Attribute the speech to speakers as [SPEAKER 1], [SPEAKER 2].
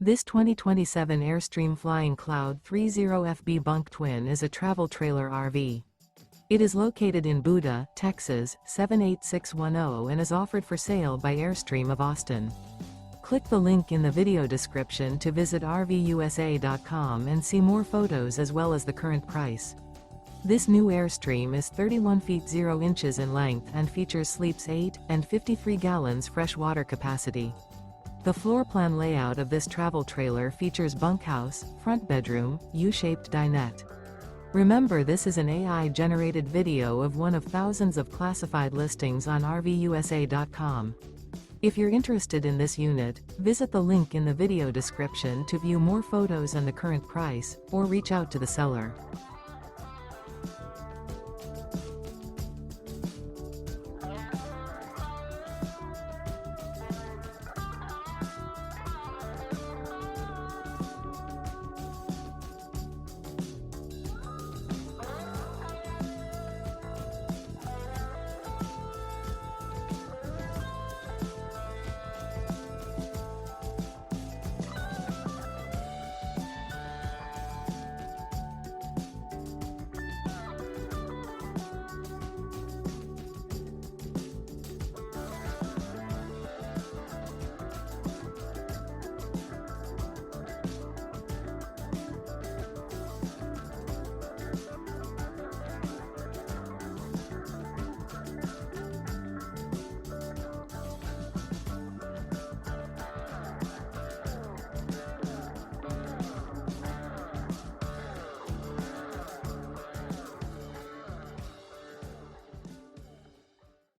[SPEAKER 1] This 2027 Airstream Flying Cloud 30FB Bunk Twin is a travel trailer RV. It is located in Buda, Texas, 78610 and is offered for sale by Airstream of Austin. Click the link in the video description to visit RVUSA.com and see more photos as well as the current price. This new Airstream is 31 feet 0 inches in length and features sleeps 8 and 53 gallons fresh water capacity. The floor plan layout of this travel trailer features bunkhouse, front bedroom, U-shaped dinette. Remember, this is an AI-generated video of one of thousands of classified listings on RVUSA.com. If you're interested in this unit, visit the link in the video description to view more photos and the current price, or reach out to the seller.